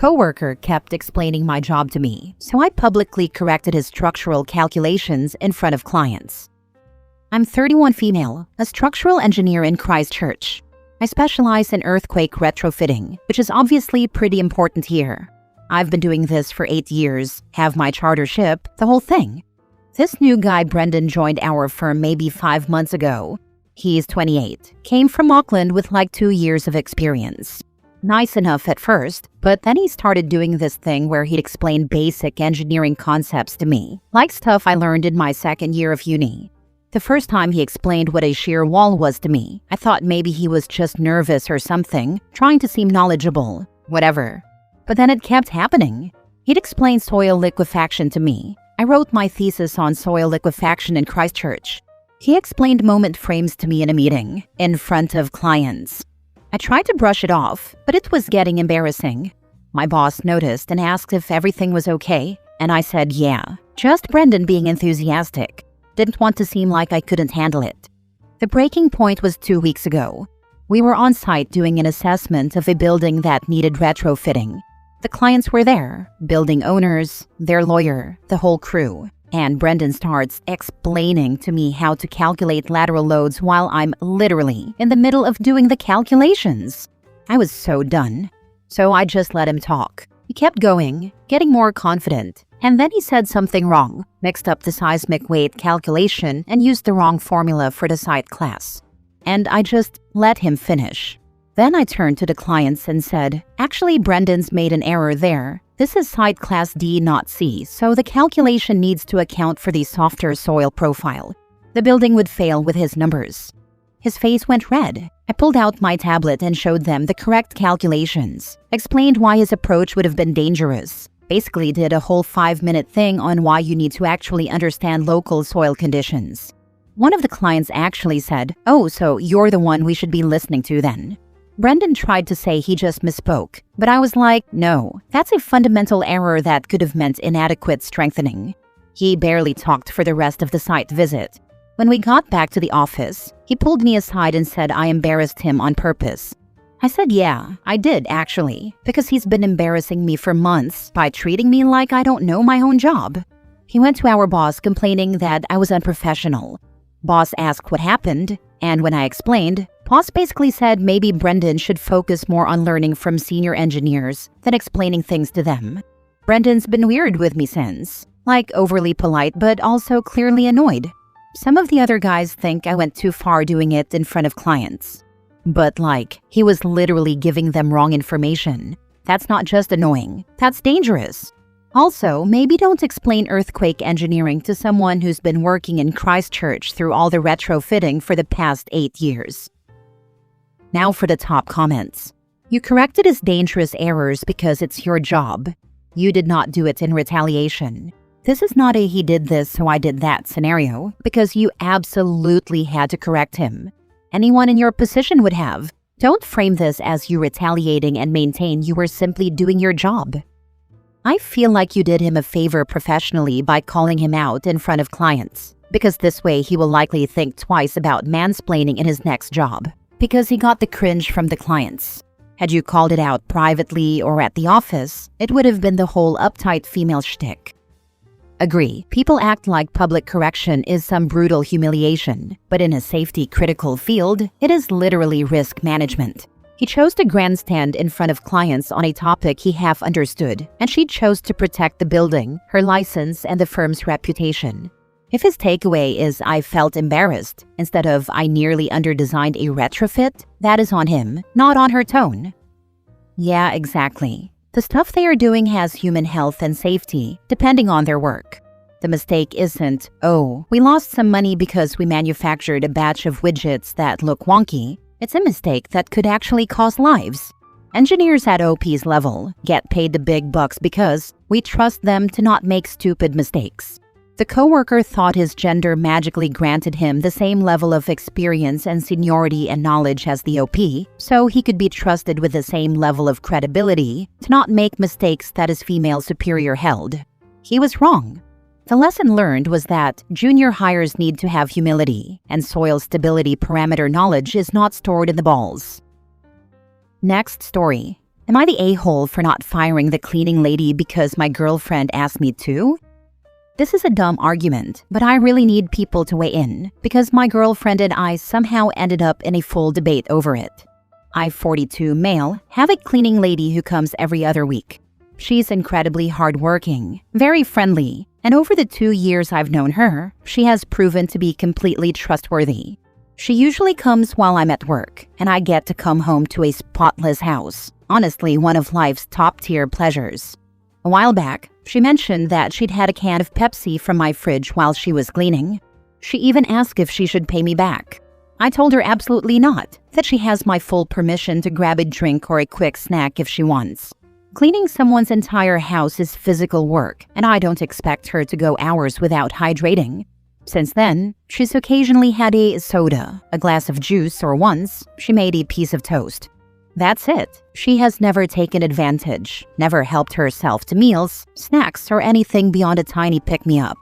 coworker kept explaining my job to me, so I publicly corrected his structural calculations in front of clients. I'm 31 female, a structural engineer in Christchurch. I specialize in earthquake retrofitting, which is obviously pretty important here. I've been doing this for 8 years, have my chartership, the whole thing. This new guy Brendan joined our firm maybe 5 months ago. He's 28, came from Auckland with like 2 years of experience. Nice enough at first, but then he started doing this thing where he'd explain basic engineering concepts to me, like stuff I learned in my second year of uni. The first time he explained what a shear wall was to me, I thought maybe he was just nervous or something, trying to seem knowledgeable, whatever. But then it kept happening. He'd explain soil liquefaction to me. I wrote my thesis on soil liquefaction in Christchurch. He explained moment frames to me in a meeting, in front of clients. I tried to brush it off, but it was getting embarrassing. My boss noticed and asked if everything was okay, and I said yeah, just Brendan being enthusiastic. Didn't want to seem like I couldn't handle it. The breaking point was 2 weeks ago. We were on site doing an assessment of a building that needed retrofitting. The clients were there, building owners, their lawyer, the whole crew. And Brendan starts explaining to me how to calculate lateral loads while I'm literally in the middle of doing the calculations. I was so done. So I just let him talk. He kept going, getting more confident. And then he said something wrong, mixed up the seismic weight calculation and used the wrong formula for the site class. And I just let him finish. Then I turned to the clients and said, actually Brendan's made an error there. This is site class D, not C, so the calculation needs to account for the softer soil profile. The building would fail with his numbers. His face went red. I pulled out my tablet and showed them the correct calculations, explained why his approach would have been dangerous. Basically did a whole 5-minute thing on why you need to actually understand local soil conditions. One of the clients actually said, oh, so you're the one we should be listening to then. Brendan tried to say he just misspoke, but I was like, no, that's a fundamental error that could have meant inadequate strengthening. He barely talked for the rest of the site visit. When we got back to the office, he pulled me aside and said I embarrassed him on purpose. I said yeah, I did actually, because he's been embarrassing me for months by treating me like I don't know my own job. He went to our boss complaining that I was unprofessional. Boss asked what happened, and when I explained, boss basically said maybe Brendan should focus more on learning from senior engineers than explaining things to them. Brendan's been weird with me since, like overly polite but also clearly annoyed. Some of the other guys think I went too far doing it in front of clients. But like, he was literally giving them wrong information. That's not just annoying, that's dangerous. Also, maybe don't explain earthquake engineering to someone who's been working in Christchurch through all the retrofitting for the past 8 years. Now for the top comments. You corrected his dangerous errors because it's your job. You did not do it in retaliation. This is not a he did this so I did that scenario, because you absolutely had to correct him. Anyone in your position would have. Don't frame this as you retaliating and maintain you were simply doing your job. I feel like you did him a favor professionally by calling him out in front of clients, because this way he will likely think twice about mansplaining in his next job, because he got the cringe from the clients. Had you called it out privately or at the office, it would have been the whole uptight female shtick. Agree, people act like public correction is some brutal humiliation, but in a safety-critical field, it is literally risk management. He chose to grandstand in front of clients on a topic he half understood, and she chose to protect the building, her license, and the firm's reputation. If his takeaway is I felt embarrassed, instead of I nearly underdesigned a retrofit, that is on him, not on her tone. Yeah, exactly. The stuff they are doing has human health and safety, depending on their work. The mistake isn't, oh, we lost some money because we manufactured a batch of widgets that look wonky. It's a mistake that could actually cost lives. Engineers at OP's level get paid the big bucks because we trust them to not make stupid mistakes. The coworker thought his gender magically granted him the same level of experience and seniority and knowledge as the OP, so he could be trusted with the same level of credibility to not make mistakes that his female superior held. He was wrong. The lesson learned was that junior hires need to have humility, and soil stability parameter knowledge is not stored in the balls. Next story. Am I the a-hole for not firing the cleaning lady because my girlfriend asked me to? This is a dumb argument, but I really need people to weigh in because my girlfriend and I somehow ended up in a full debate over it. I, 42 male, have a cleaning lady who comes every other week. She's incredibly hardworking, very friendly, and over the 2 years I've known her, she has proven to be completely trustworthy. She usually comes while I'm at work, and I get to come home to a spotless house. Honestly, one of life's top-tier pleasures. A while back, she mentioned that she'd had a can of Pepsi from my fridge while she was cleaning. She even asked if she should pay me back. I told her absolutely not, that she has my full permission to grab a drink or a quick snack if she wants. Cleaning someone's entire house is physical work, and I don't expect her to go hours without hydrating. Since then, she's occasionally had a soda, a glass of juice, or once, she made a piece of toast. That's it. She has never taken advantage, never helped herself to meals, snacks, or anything beyond a tiny pick-me-up.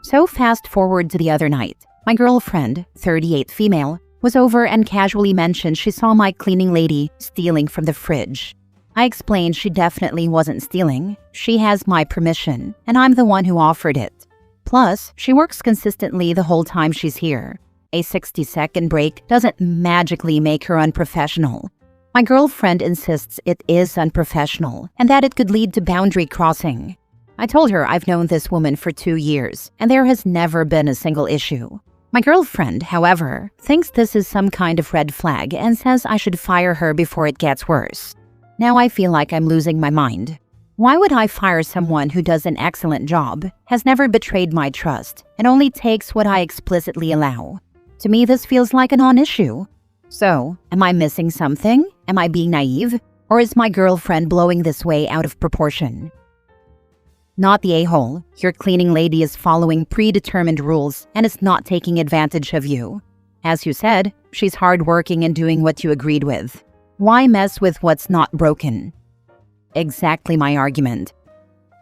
So fast forward to the other night. My girlfriend, 38 female, was over and casually mentioned she saw my cleaning lady stealing from the fridge. I explained she definitely wasn't stealing. She has my permission, and I'm the one who offered it. Plus, she works consistently the whole time she's here. A 60-second break doesn't magically make her unprofessional. My girlfriend insists it is unprofessional and that it could lead to boundary crossing. I told her I've known this woman for 2 years, and there has never been a single issue. My girlfriend, however, thinks this is some kind of red flag and says I should fire her before it gets worse. Now I feel like I'm losing my mind. Why would I fire someone who does an excellent job, has never betrayed my trust, and only takes what I explicitly allow? To me, this feels like a non-issue. So, am I missing something? Am I being naive? Or is my girlfriend blowing this way out of proportion? Not the a-hole. Your cleaning lady is following predetermined rules and is not taking advantage of you. As you said, she's hardworking and doing what you agreed with. Why mess with what's not broken? Exactly my argument.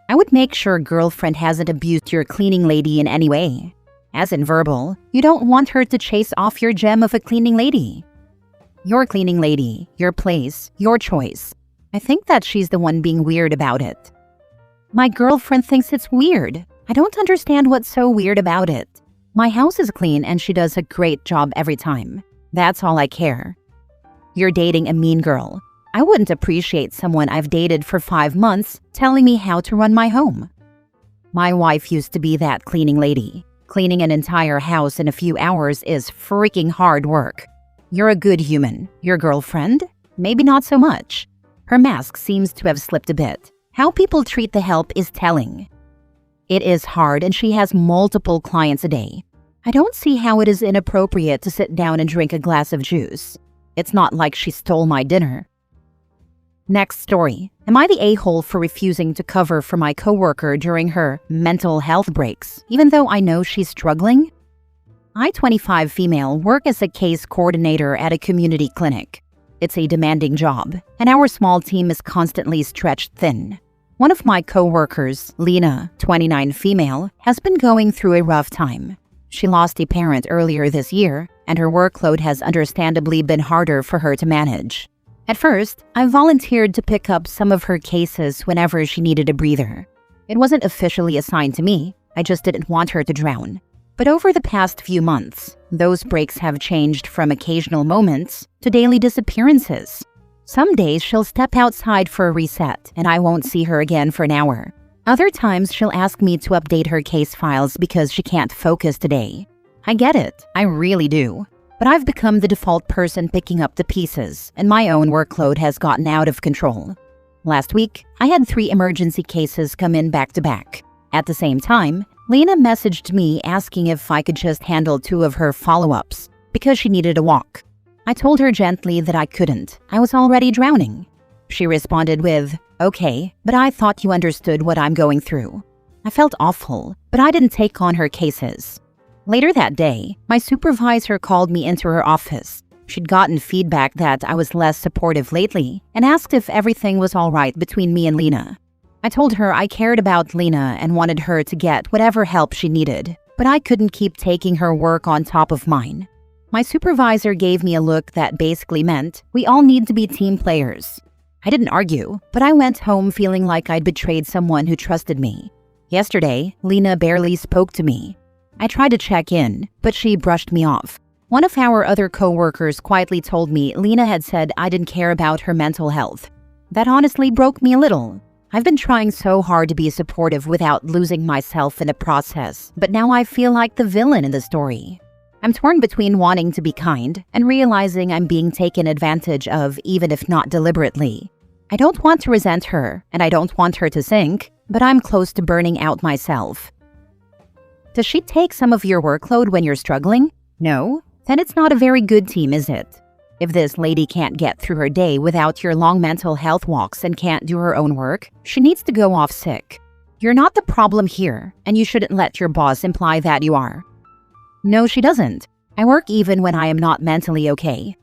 I would make sure girlfriend hasn't abused your cleaning lady in any way. As in verbal, you don't want her to chase off your gem of a cleaning lady. Your cleaning lady, your place, your choice. I think that she's the one being weird about it. My girlfriend thinks it's weird. I don't understand what's so weird about it. My house is clean and she does a great job every time. That's all I care. You're dating a mean girl. I wouldn't appreciate someone I've dated for 5 months telling me how to run my home. My wife used to be that cleaning lady. Cleaning an entire house in a few hours is freaking hard work. You're a good human. Your girlfriend? Maybe not so much. Her mask seems to have slipped a bit. How people treat the help is telling. It is hard and she has multiple clients a day. I don't see how it is inappropriate to sit down and drink a glass of juice. It's not like she stole my dinner. Next story. Am I the a-hole for refusing to cover for my coworker during her mental health breaks, even though I know she's struggling? I, 25 female, work as a case coordinator at a community clinic. It's a demanding job, and our small team is constantly stretched thin. One of my coworkers, Lena, 29 female, has been going through a rough time. She lost a parent earlier this year, and her workload has understandably been harder for her to manage. At first, I volunteered to pick up some of her cases whenever she needed a breather. It wasn't officially assigned to me, I just didn't want her to drown. But over the past few months, those breaks have changed from occasional moments to daily disappearances. Some days she'll step outside for a reset and I won't see her again for an hour. Other times she'll ask me to update her case files because she can't focus today. I get it, I really do. But I've become the default person picking up the pieces, and my own workload has gotten out of control. Last week, I had 3 emergency cases come in back to back. At the same time, Lena messaged me asking if I could just handle 2 of her follow-ups because she needed a walk. I told her gently that I couldn't. I was already drowning. She responded with, "Okay, but I thought you understood what I'm going through." I felt awful, but I didn't take on her cases. Later that day, my supervisor called me into her office. She'd gotten feedback that I was less supportive lately and asked if everything was all right between me and Lena. I told her I cared about Lena and wanted her to get whatever help she needed, but I couldn't keep taking her work on top of mine. My supervisor gave me a look that basically meant we all need to be team players. I didn't argue, but I went home feeling like I'd betrayed someone who trusted me. Yesterday, Lena barely spoke to me. I tried to check in, but she brushed me off. One of our other coworkers quietly told me Lena had said I didn't care about her mental health. That honestly broke me a little. I've been trying so hard to be supportive without losing myself in the process, but now I feel like the villain in the story. I'm torn between wanting to be kind and realizing I'm being taken advantage of, even if not deliberately. I don't want to resent her, and I don't want her to sink, but I'm close to burning out myself. Does she take some of your workload when you're struggling? No? Then it's not a very good team, is it? If this lady can't get through her day without your long mental health walks and can't do her own work, she needs to go off sick. You're not the problem here, and you shouldn't let your boss imply that you are. No, she doesn't. I work even when I am not mentally okay.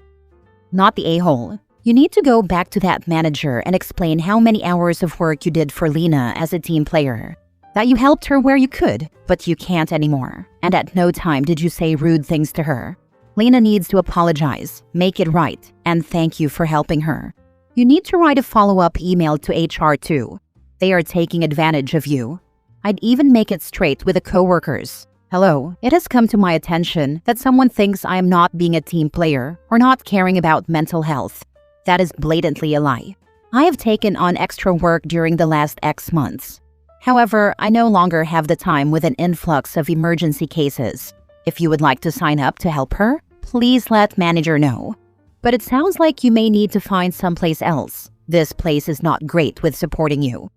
Not the a-hole. You need to go back to that manager and explain how many hours of work you did for Lena as a team player. That you helped her where you could, but you can't anymore. And at no time did you say rude things to her. Lena needs to apologize, make it right, and thank you for helping her. You need to write a follow-up email to HR too. They are taking advantage of you. I'd even make it straight with the coworkers. Hello, it has come to my attention that someone thinks I am not being a team player or not caring about mental health. That is blatantly a lie. I have taken on extra work during the last X months. However, I no longer have the time with an influx of emergency cases. If you would like to sign up to help her, please let manager know. But it sounds like you may need to find someplace else. This place is not great with supporting you.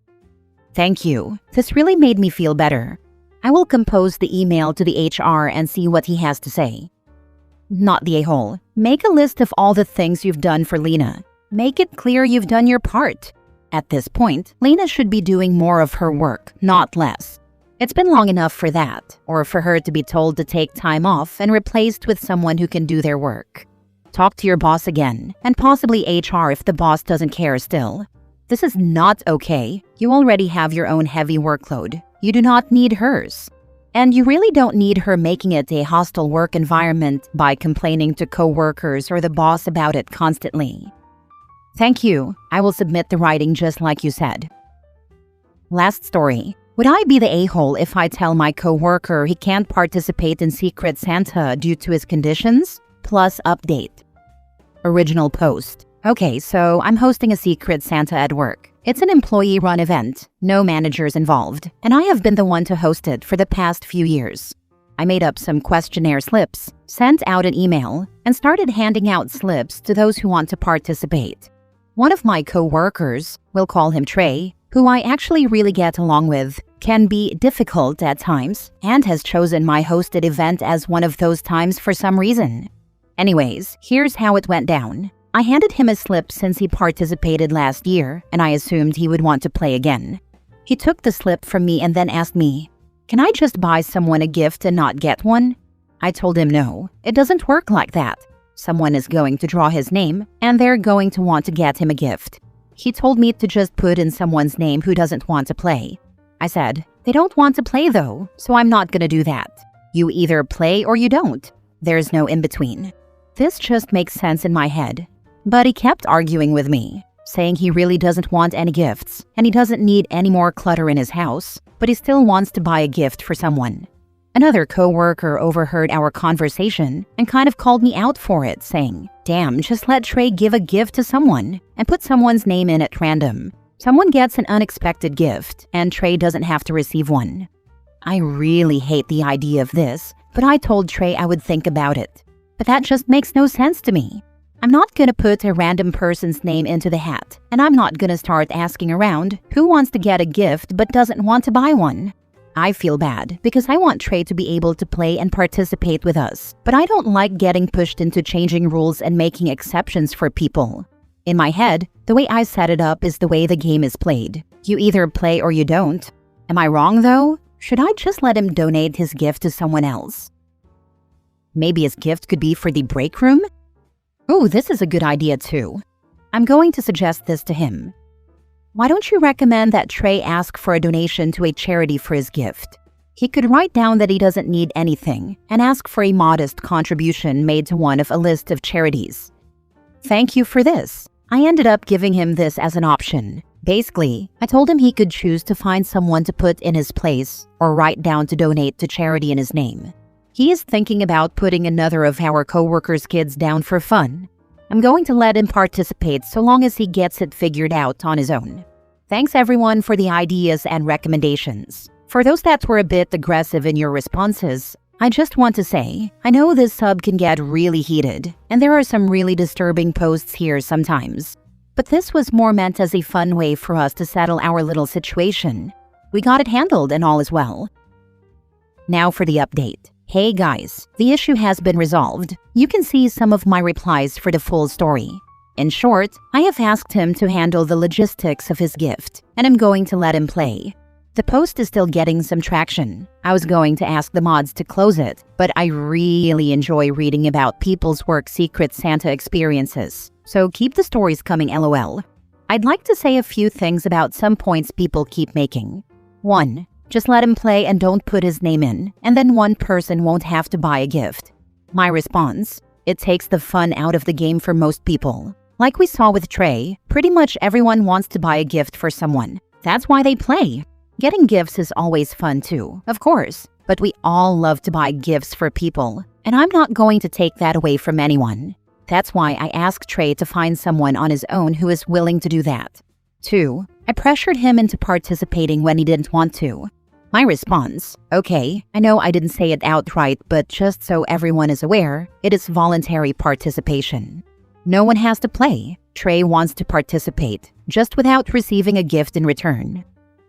Thank you. This really made me feel better. I will compose the email to the HR and see what he has to say. Not the a-hole. Make a list of all the things you've done for Lena. Make it clear you've done your part. At this point, Lena should be doing more of her work, not less. It's been long enough for that, or for her to be told to take time off and replaced with someone who can do their work. Talk to your boss again, and possibly HR if the boss doesn't care still. This is not okay. You already have your own heavy workload. You do not need hers. And you really don't need her making it a hostile work environment by complaining to coworkers or the boss about it constantly. Thank you. I will submit the writing just like you said. Last story. Would I be the a-hole if I tell my coworker he can't participate in Secret Santa due to his conditions? Plus update. Original post. Okay, so I'm hosting a Secret Santa at work. It's an employee-run event, no managers involved, and I have been the one to host it for the past few years. I made up some questionnaire slips, sent out an email, and started handing out slips to those who want to participate. One of my co-workers, we'll call him Trey, who I actually really get along with, can be difficult at times and has chosen my hosted event as one of those times for some reason. Anyways, here's how it went down. I handed him a slip since he participated last year, and I assumed he would want to play again. He took the slip from me and then asked me, "Can I just buy someone a gift and not get one?" I told him no, it doesn't work like that. Someone is going to draw his name, and they're going to want to get him a gift. He told me to just put in someone's name who doesn't want to play. I said, "They don't want to play though, so I'm not gonna do that. You either play or you don't. There's no in-between." This just makes sense in my head. But he kept arguing with me, saying he really doesn't want any gifts, and he doesn't need any more clutter in his house, but he still wants to buy a gift for someone. Another coworker overheard our conversation and kind of called me out for it, saying, "Damn, just let Trey give a gift to someone and put someone's name in at random. Someone gets an unexpected gift, and Trey doesn't have to receive one." I really hate the idea of this, but I told Trey I would think about it. But that just makes no sense to me. I'm not gonna put a random person's name into the hat, and I'm not gonna start asking around who wants to get a gift but doesn't want to buy one. I feel bad because I want Trey to be able to play and participate with us, but I don't like getting pushed into changing rules and making exceptions for people. In my head, the way I set it up is the way the game is played. You either play or you don't. Am I wrong though? Should I just let him donate his gift to someone else? Maybe his gift could be for the break room? Oh, this is a good idea too. I'm going to suggest this to him. Why don't you recommend that Trey ask for a donation to a charity for his gift? He could write down that he doesn't need anything and ask for a modest contribution made to one of a list of charities. Thank you for this. I ended up giving him this as an option. Basically, I told him he could choose to find someone to put in his place or write down to donate to charity in his name. He is thinking about putting another of our coworkers' kids down for fun. I'm going to let him participate so long as he gets it figured out on his own. Thanks everyone for the ideas and recommendations. For those that were a bit aggressive in your responses, I just want to say, I know this sub can get really heated, and there are some really disturbing posts here sometimes. But this was more meant as a fun way for us to settle our little situation. We got it handled and all is well. Now for the update. Hey guys, the issue has been resolved. You can see some of my replies for the full story. In short, I have asked him to handle the logistics of his gift, and I'm going to let him play. The post is still getting some traction. I was going to ask the mods to close it, but I really enjoy reading about people's work Secret Santa experiences, so keep the stories coming lol. I'd like to say a few things about some points people keep making. 1. Just let him play and don't put his name in, and then one person won't have to buy a gift. My response: it takes the fun out of the game for most people. Like we saw with Trey, pretty much everyone wants to buy a gift for someone. That's why they play. Getting gifts is always fun too, of course, but we all love to buy gifts for people, and I'm not going to take that away from anyone. That's why I asked Trey to find someone on his own who is willing to do that. 2. I pressured him into participating when he didn't want to. My response: okay, I know I didn't say it outright, but just so everyone is aware, it is voluntary participation. No one has to play. Trey wants to participate, just without receiving a gift in return.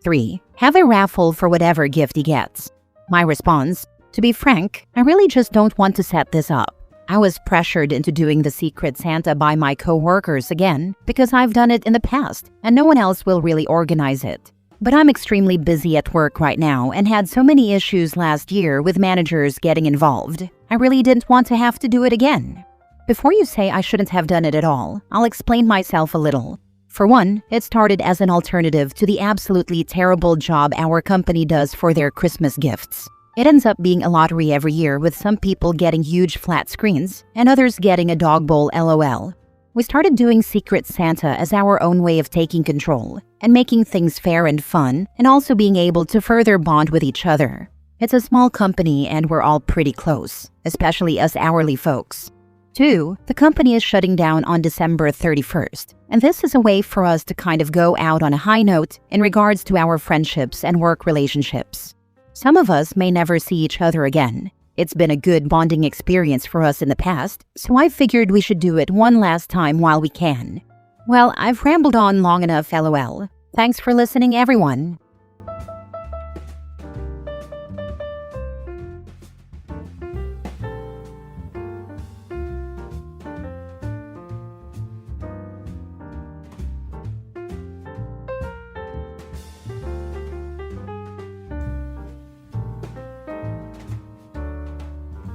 3. Have a raffle for whatever gift he gets. My response: to be frank, I really just don't want to set this up. I was pressured into doing the Secret Santa by my coworkers again because I've done it in the past and no one else will really organize it. But I'm extremely busy at work right now and had so many issues last year with managers getting involved. I really didn't want to have to do it again. Before you say I shouldn't have done it at all, I'll explain myself a little. For one, it started as an alternative to the absolutely terrible job our company does for their Christmas gifts. It ends up being a lottery every year with some people getting huge flat screens and others getting a dog bowl lol. We started doing Secret Santa as our own way of taking control and making things fair and fun, and also being able to further bond with each other. It's a small company and we're all pretty close, especially us hourly folks. 2. The company is shutting down on December 31st, and this is a way for us to kind of go out on a high note in regards to our friendships and work relationships. Some of us may never see each other again. It's been a good bonding experience for us in the past, so I figured we should do it one last time while we can. Well, I've rambled on long enough lol. Thanks for listening everyone.